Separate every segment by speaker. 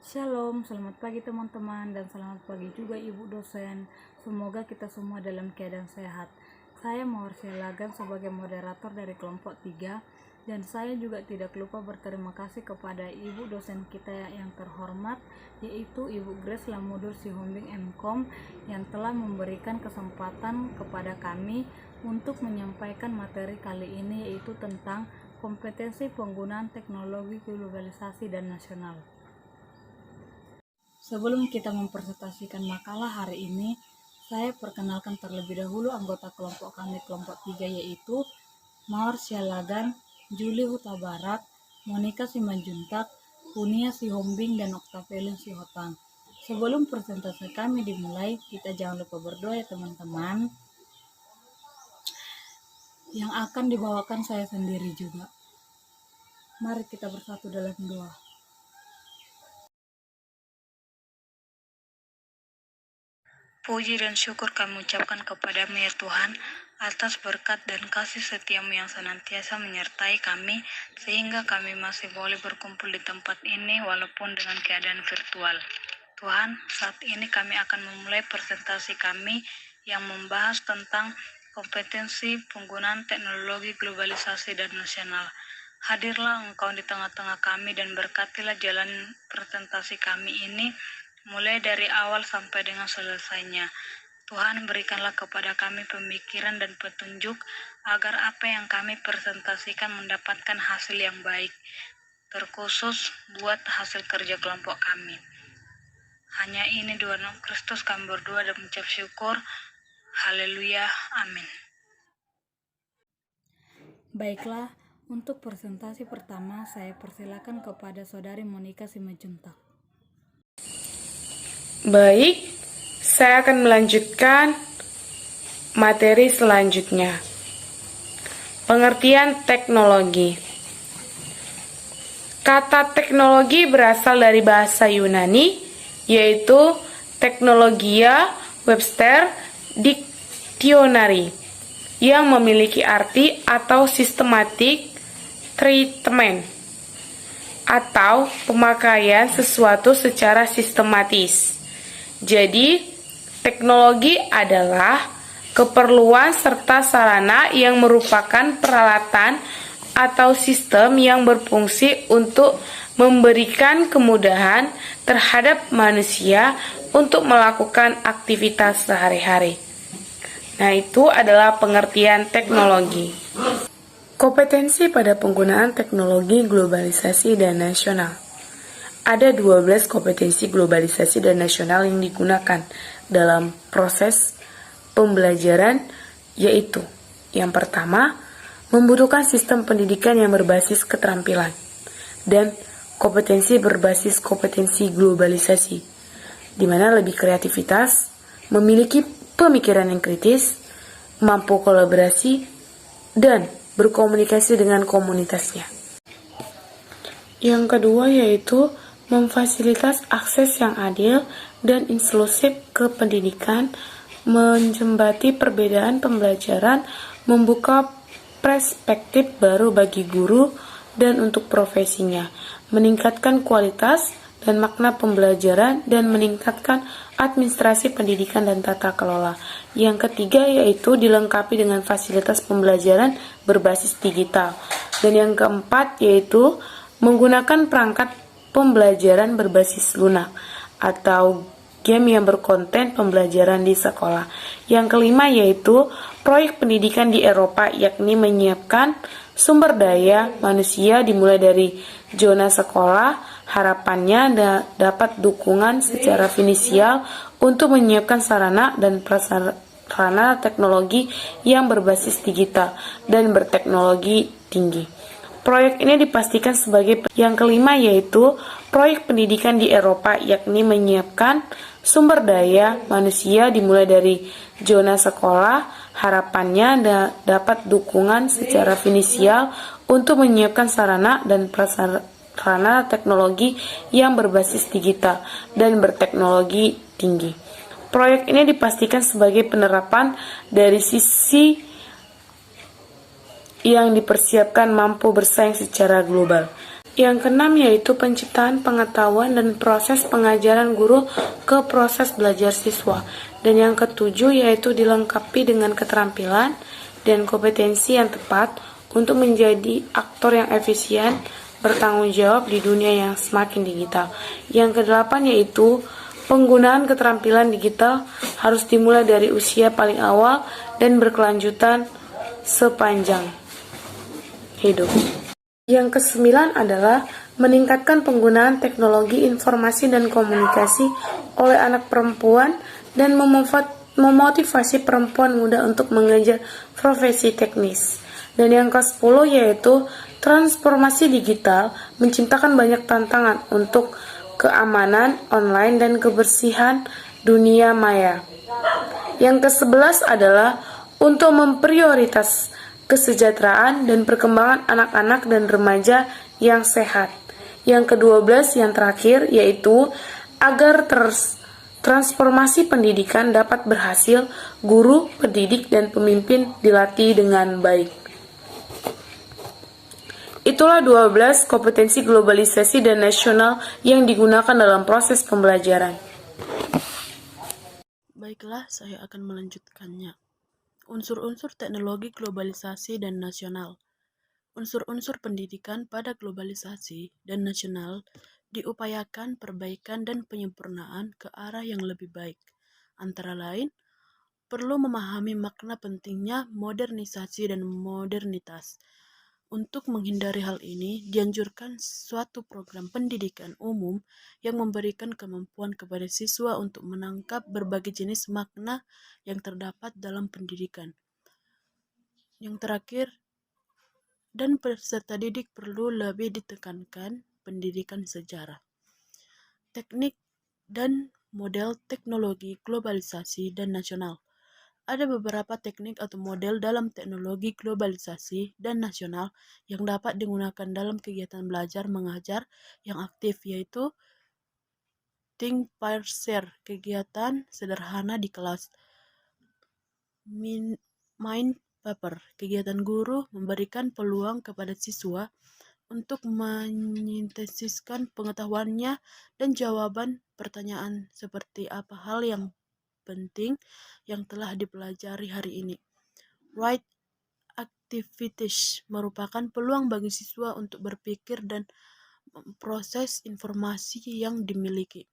Speaker 1: Shalom, selamat pagi teman-teman dan selamat pagi juga ibu dosen. Semoga kita semua dalam keadaan sehat. Saya Maursia Lagan sebagai moderator dari kelompok 3 dan saya juga tidak lupa berterima kasih kepada ibu dosen kita yang terhormat, yaitu Ibu Grace Lamudur Sihombing MKom, yang telah memberikan kesempatan kepada kami untuk menyampaikan materi kali ini, yaitu tentang kompetensi penggunaan teknologi globalisasi dan nasional. Sebelum kita mempresentasikan makalah hari ini, saya perkenalkan terlebih dahulu anggota kelompok kami, kelompok 3, yaitu Maursia Lagan, Juli Huta Barat, Monica Simanjuntak, Punia Sihombing, dan Octavelin Sihotang. Sebelum presentasi kami dimulai, kita jangan lupa berdoa ya teman-teman, yang akan dibawakan saya sendiri juga. Mari kita bersatu dalam doa. Puji dan syukur kami ucapkan kepadamu ya Tuhan, atas berkat dan kasih setiamu yang senantiasa menyertai kami, sehingga kami masih boleh berkumpul di tempat ini walaupun dengan keadaan virtual. Tuhan, saat ini kami akan memulai presentasi kami yang membahas tentang kompetensi penggunaan teknologi globalisasi dan nasional. Hadirlah Engkau di tengah-tengah kami dan berkatilah jalan presentasi kami ini, mulai dari awal sampai dengan selesainya. Tuhan, berikanlah kepada kami pemikiran dan petunjuk agar apa yang kami presentasikan mendapatkan hasil yang baik, terkhusus buat hasil kerja kelompok kami. Hanya ini doa nama Kristus kami berdoa dan mengucap syukur. Haleluya, amin. Baiklah, untuk presentasi pertama saya persilakan kepada saudari Monica Simanjuntak.
Speaker 2: Baik, saya akan melanjutkan materi selanjutnya. Pengertian teknologi. Kata teknologi berasal dari bahasa Yunani, yaitu Technologia Webster Dictionary, yang memiliki arti atau systematic treatment, atau pemakaian sesuatu secara sistematis. Jadi, teknologi adalah keperluan serta sarana yang merupakan peralatan atau sistem yang berfungsi untuk memberikan kemudahan terhadap manusia untuk melakukan aktivitas sehari-hari. Nah, itu adalah pengertian teknologi. Kompetensi pada penggunaan teknologi globalisasi dan nasional. Ada 12 kompetensi globalisasi dan nasional yang digunakan dalam proses pembelajaran, yaitu yang pertama, membutuhkan sistem pendidikan yang berbasis keterampilan, dan kompetensi berbasis kompetensi globalisasi, di mana lebih kreativitas, memiliki pemikiran yang kritis, mampu kolaborasi, dan berkomunikasi dengan komunitasnya. Yang kedua yaitu memfasilitas akses yang adil dan inklusif ke pendidikan, menjembati perbedaan pembelajaran, membuka perspektif baru bagi guru dan untuk profesinya, meningkatkan kualitas dan makna pembelajaran, dan meningkatkan administrasi pendidikan dan tata kelola. Yang ketiga yaitu dilengkapi dengan fasilitas pembelajaran berbasis digital. Dan yang keempat yaitu menggunakan perangkat pembelajaran berbasis lunak atau game yang berkonten pembelajaran di sekolah. Yang kelima yaitu proyek pendidikan di Eropa, yakni menyiapkan sumber daya manusia dimulai dari zona sekolah. Harapannya dapat dukungan secara finansial untuk menyiapkan sarana dan prasarana teknologi yang berbasis digital dan berteknologi tinggi. Proyek ini dipastikan sebagai yang kelima yaitu proyek pendidikan di Eropa, yakni menyiapkan sumber daya manusia dimulai dari zona sekolah. Harapannya dapat dukungan secara finansial untuk menyiapkan sarana dan prasarana teknologi yang berbasis digital dan berteknologi tinggi. Proyek ini dipastikan sebagai penerapan dari sisi yang dipersiapkan mampu bersaing secara global. Yang keenam yaitu penciptaan pengetahuan dan proses pengajaran guru ke proses belajar siswa. Dan yang ketujuh yaitu dilengkapi dengan keterampilan dan kompetensi yang tepat untuk menjadi aktor yang efisien, bertanggung jawab di dunia yang semakin digital. Yang kedelapan yaitu penggunaan keterampilan digital harus dimulai dari usia paling awal dan berkelanjutan sepanjang hidup. Yang kesembilan adalah meningkatkan penggunaan teknologi informasi dan komunikasi oleh anak perempuan dan memotivasi perempuan muda untuk mengejar profesi teknis. Dan yang ke-10 yaitu transformasi digital menciptakan banyak tantangan untuk keamanan online dan kebersihan dunia maya. Yang ke-11 adalah untuk memprioritas kesejahteraan dan perkembangan anak-anak dan remaja yang sehat. Yang ke-12 yang terakhir yaitu agar transformasi pendidikan dapat berhasil, guru, pendidik, dan pemimpin dilatih dengan baik. Itulah 12 kompetensi globalisasi dan nasional yang digunakan dalam proses pembelajaran.
Speaker 3: Baiklah, saya akan melanjutkannya. Unsur-unsur teknologi globalisasi dan nasional. Unsur-unsur pendidikan pada globalisasi dan nasional diupayakan perbaikan dan penyempurnaan ke arah yang lebih baik. Antara lain, perlu memahami makna pentingnya modernisasi dan modernitas. Untuk menghindari hal ini, dianjurkan suatu program pendidikan umum yang memberikan kemampuan kepada siswa untuk menangkap berbagai jenis makna yang terdapat dalam pendidikan. Yang terakhir, dan peserta didik perlu lebih ditekankan pendidikan sejarah. Teknik dan model teknologi globalisasi dan nasional. Ada beberapa teknik atau model dalam teknologi globalisasi dan nasional yang dapat digunakan dalam kegiatan belajar mengajar yang aktif, yaitu think, pair, share, kegiatan sederhana di kelas, mind paper, kegiatan guru memberikan peluang kepada siswa untuk menyintesiskan pengetahuannya dan jawaban pertanyaan seperti apa hal yang penting yang telah dipelajari hari ini. Right activities merupakan peluang bagi siswa untuk berpikir dan memproses informasi yang dimiliki.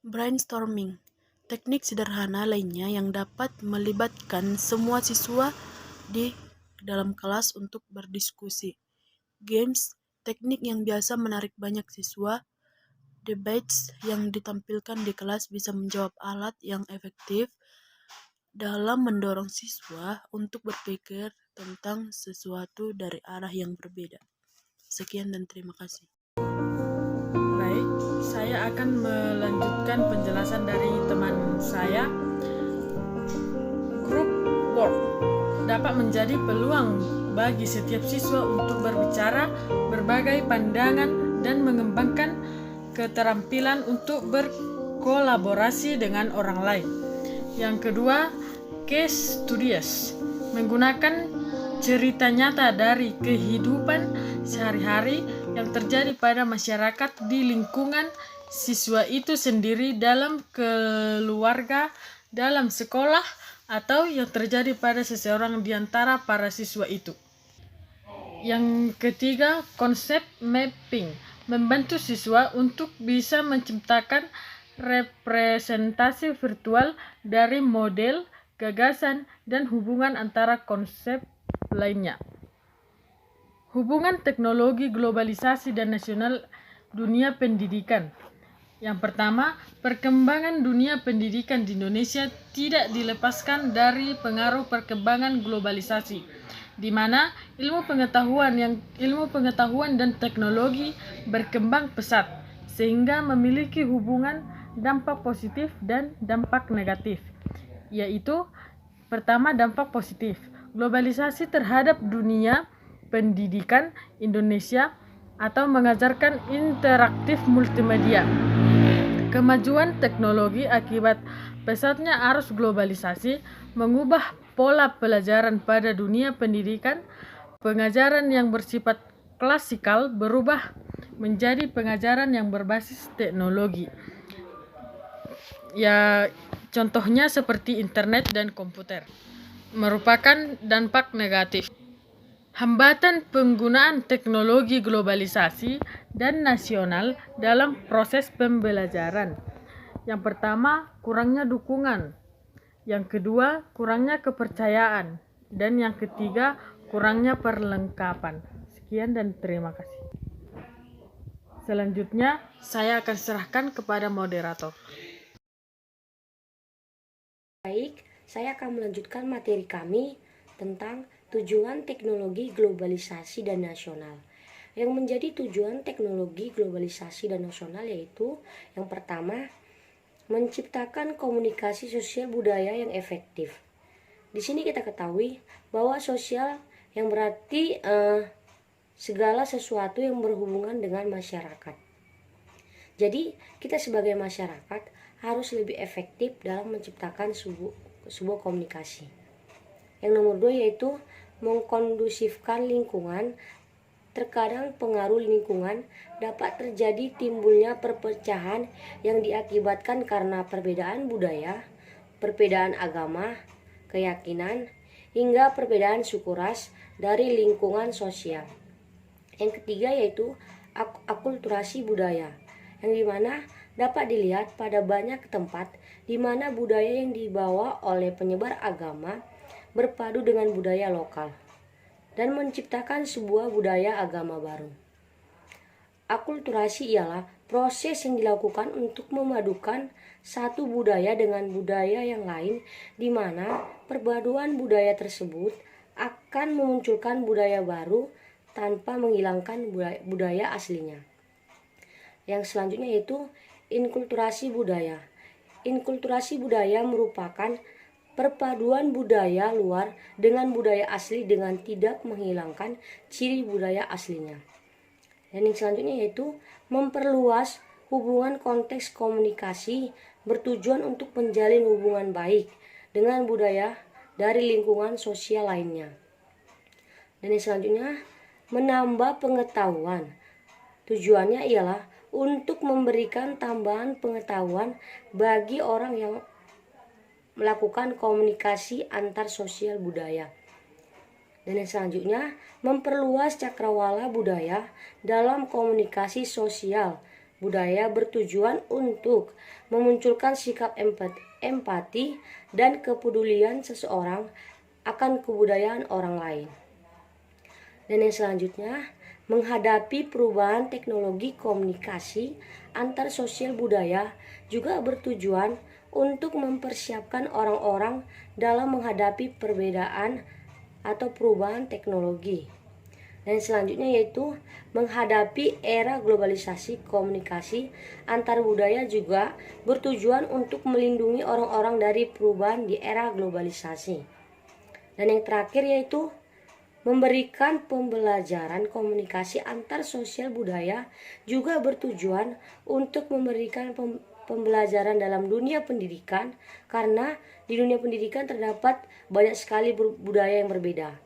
Speaker 3: Brainstorming, teknik sederhana lainnya yang dapat melibatkan semua siswa di dalam kelas untuk berdiskusi. Games, teknik yang biasa menarik banyak siswa. Debates yang ditampilkan di kelas bisa menjawab alat yang efektif dalam mendorong siswa untuk berpikir tentang sesuatu dari arah yang berbeda. Sekian dan terima kasih.
Speaker 4: Baik, saya akan melanjutkan penjelasan dari teman saya. Group work dapat menjadi peluang bagi setiap siswa untuk berbicara, berbagai pandangan, dan mengembangkan keterampilan untuk berkolaborasi dengan orang lain. Yang kedua, case studies, menggunakan cerita nyata dari kehidupan sehari-hari yang terjadi pada masyarakat di lingkungan siswa itu sendiri, dalam keluarga, dalam sekolah, atau yang terjadi pada seseorang di antara para siswa itu. Yang ketiga, konsep mapping, membantu siswa untuk bisa menciptakan representasi virtual dari model, gagasan, dan hubungan antara konsep lainnya. Hubungan teknologi globalisasi dan nasional dunia pendidikan. Yang pertama, perkembangan dunia pendidikan di Indonesia tidak dilepaskan dari pengaruh perkembangan globalisasi, di mana ilmu pengetahuan dan teknologi berkembang pesat, sehingga memiliki hubungan dampak positif dan dampak negatif. Yaitu, pertama, dampak positif. Globalisasi terhadap dunia pendidikan Indonesia atau mengajarkan interaktif multimedia. Kemajuan teknologi akibat pesatnya arus globalisasi mengubah pola pelajaran pada dunia pendidikan. Pengajaran yang bersifat klasikal berubah menjadi pengajaran yang berbasis teknologi. Ya, contohnya seperti internet dan komputer. Merupakan dampak negatif. Hambatan penggunaan teknologi globalisasi dan nasional dalam proses pembelajaran. Yang pertama, kurangnya dukungan. Yang kedua, kurangnya kepercayaan. Dan yang ketiga, kurangnya perlengkapan. Sekian dan terima kasih. Selanjutnya, saya akan serahkan kepada moderator.
Speaker 5: Baik, saya akan melanjutkan materi kami tentang tujuan teknologi globalisasi dan nasional. Yang menjadi tujuan teknologi globalisasi dan nasional yaitu yang pertama, menciptakan komunikasi sosial budaya yang efektif. Di sini kita ketahui bahwa sosial yang berarti segala sesuatu yang berhubungan dengan masyarakat. Jadi, kita sebagai masyarakat harus lebih efektif dalam menciptakan sebuah komunikasi. Yang nomor 2 yaitu mengkondusifkan lingkungan. Terkadang pengaruh lingkungan dapat terjadi timbulnya perpecahan yang diakibatkan karena perbedaan budaya, perbedaan agama, keyakinan, hingga perbedaan suku ras dari lingkungan sosial. Yang ketiga yaitu akulturasi budaya, yang dimana dapat dilihat pada banyak tempat di mana budaya yang dibawa oleh penyebar agama berpadu dengan budaya lokal dan menciptakan sebuah budaya agama baru. Akulturasi ialah proses yang dilakukan untuk memadukan satu budaya dengan budaya yang lain, di mana perpaduan budaya tersebut akan memunculkan budaya baru tanpa menghilangkan budaya aslinya. Yang selanjutnya yaitu inkulturasi budaya. Inkulturasi budaya merupakan perpaduan budaya luar dengan budaya asli dengan tidak menghilangkan ciri budaya aslinya. Dan yang selanjutnya yaitu memperluas hubungan konteks komunikasi bertujuan untuk menjalin hubungan baik dengan budaya dari lingkungan sosial lainnya. Dan yang selanjutnya menambah pengetahuan. Tujuannya ialah untuk memberikan tambahan pengetahuan bagi orang yang melakukan komunikasi antar sosial budaya. Dan yang selanjutnya memperluas cakrawala budaya dalam komunikasi sosial budaya bertujuan untuk memunculkan sikap empati dan kepedulian seseorang akan kebudayaan orang lain. Dan yang selanjutnya menghadapi perubahan teknologi komunikasi antar sosial budaya juga bertujuan untuk mempersiapkan orang-orang dalam menghadapi perbedaan atau perubahan teknologi. Dan selanjutnya yaitu menghadapi era globalisasi komunikasi antar budaya juga bertujuan untuk melindungi orang-orang dari perubahan di era globalisasi. Dan yang terakhir yaitu memberikan pembelajaran komunikasi antar sosial budaya juga bertujuan untuk memberikan pembelajaran dalam dunia pendidikan, karena di dunia pendidikan terdapat banyak sekali budaya yang berbeda.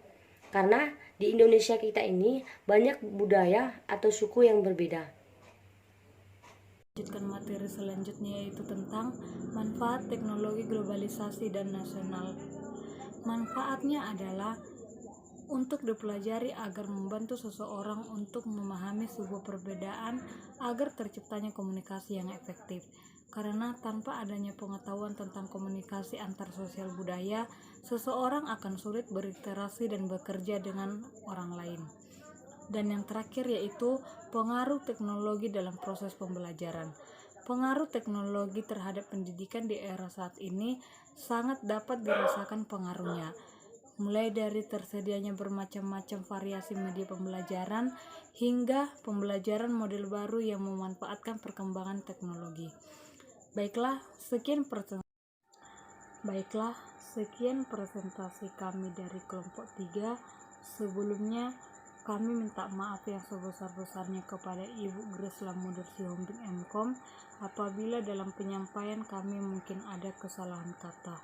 Speaker 5: Karena di Indonesia kita ini banyak budaya atau suku yang berbeda.
Speaker 1: Lanjutkan materi selanjutnya yaitu tentang manfaat teknologi globalisasi dan nasional. Manfaatnya adalah untuk dipelajari agar membantu seseorang untuk memahami sebuah perbedaan agar terciptanya komunikasi yang efektif. Karena tanpa adanya pengetahuan tentang komunikasi antar sosial budaya, seseorang akan sulit berinteraksi dan bekerja dengan orang lain. Dan yang terakhir yaitu pengaruh teknologi dalam proses pembelajaran. Pengaruh teknologi terhadap pendidikan di era saat ini sangat dapat dirasakan pengaruhnya, mulai dari tersedianya bermacam-macam variasi media pembelajaran hingga pembelajaran model baru yang memanfaatkan perkembangan teknologi. Baiklah, sekian presentasi kami dari kelompok 3. Sebelumnya,
Speaker 6: Kami minta maaf yang sebesar-besarnya kepada Ibu Grace Lamoder Sihombing MKom apabila dalam penyampaian kami mungkin ada kesalahan kata.